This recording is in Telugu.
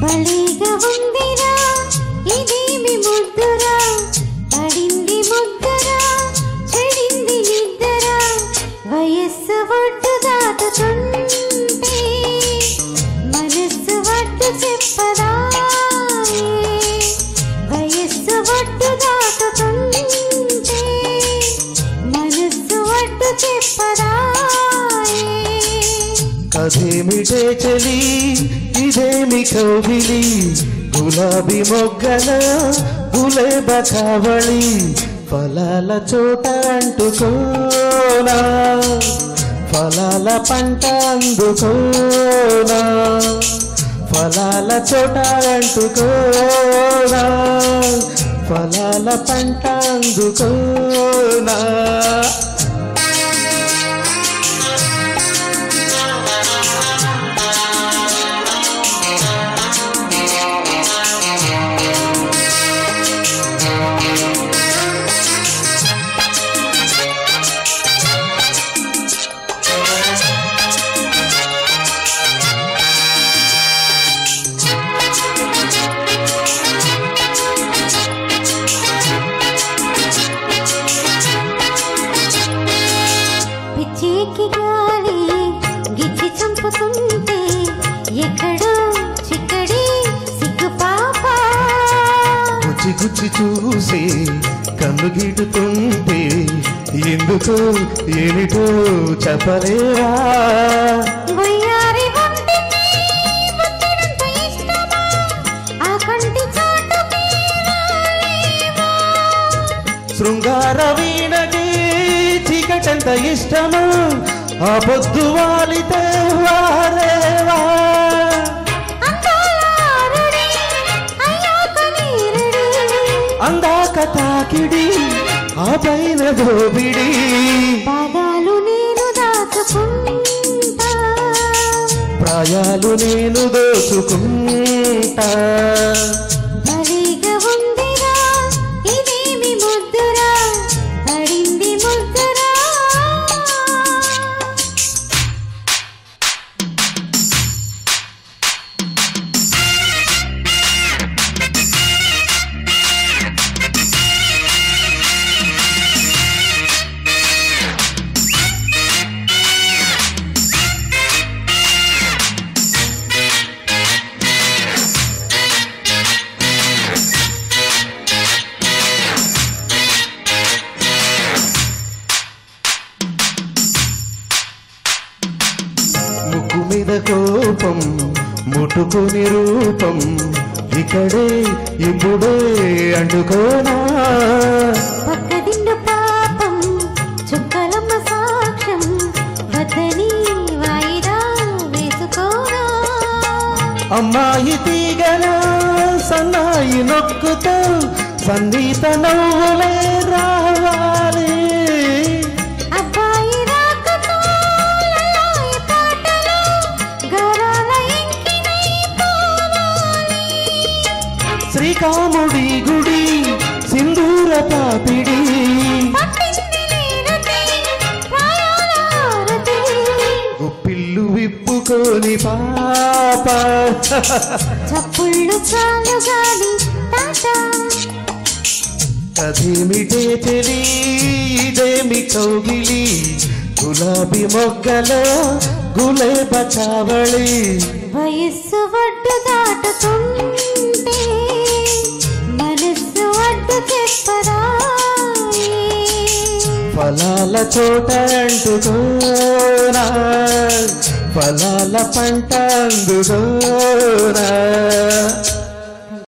బలిగా ఉందిరా ఇదేమి ముద్దురా పడింది ముద్దరా చెడింది నిద్దరా వయస్సు ఒడ్డు దాటుతుంటే మనస్సు ఒడ్డు చెప్పదా వయస్సు ఒడ్డు దాటుతుంటే మనస్సు ఒడ్డు చెప్పదా కథేమిటే చలి ఇదేమి కౌగిలి గులాబీ మొగ్గల గులేబ కావళి ఫలాల చోట అంటుకోనా ఫలాల పంట అందుకోనా ఫలాల చోట అంటుకోనా ఫలాల పంట అందుకోనా పిచ్చికి గాలి గిచ్చి చంపుతుంటే ఎక్కడో చిక్కడి సిగ్గు పాప గుచ్చి గుచ్చి చూసి కన్ను గీటుతుంటే ఎందుకు ఏమిటో చెప్పలేరా వయ్యారి వంటికి ముద్దడంత ఇష్టమా ఆ కంటి చాటుకి రాలేవా శృంగార వీణకి చీకటంత ఇష్టమా ఆ పొద్దు వాలితే వారేవా అందాక తాకిడి ఆ పైన దోబిడి పాదాలు నేను దాచుకుంటా ప్రాయాలు నేను దోచుకుంటా బలిగా ఉందిరా ఇదేమి ముద్దురా పడింది ముద్దరా ముక్కు మీద కోపం ముట్టుకుని రూపం ఇక్కడే ఇప్పుడే అంటుకోనా పక్కదిండు పాపం చుక్కలమ్మ సాక్ష్యం వద్దని వాయిదా వేసుకోరా అమ్మాయి తీగల సన్నాయి నొక్కుతో సంగీత నవ్వులే రావాలి అబ్బాయి రాకతో లలాయి పాటలు గరాల ఇంకినై పోవాలి శ్రీకాముడి గుడి సింధూర పాపిడి పట్టింది లేనది ప్రాయాల హారతి గుప్పిల్లు విప్పుకొని పాప చప్పుళ్ళు చాలు గాలి టాటా కథేమిటే తెలి ఇదేమి కౌగిలి గులాబీ మొగ్గల గులేబ కావళి వయస్సు ఒడ్డు దాటుతుంటే మనస్సు ఒడ్డు చెప్పదా ఫలాల చోట అంటుకోనా ఫలాల పంట అందుకోనా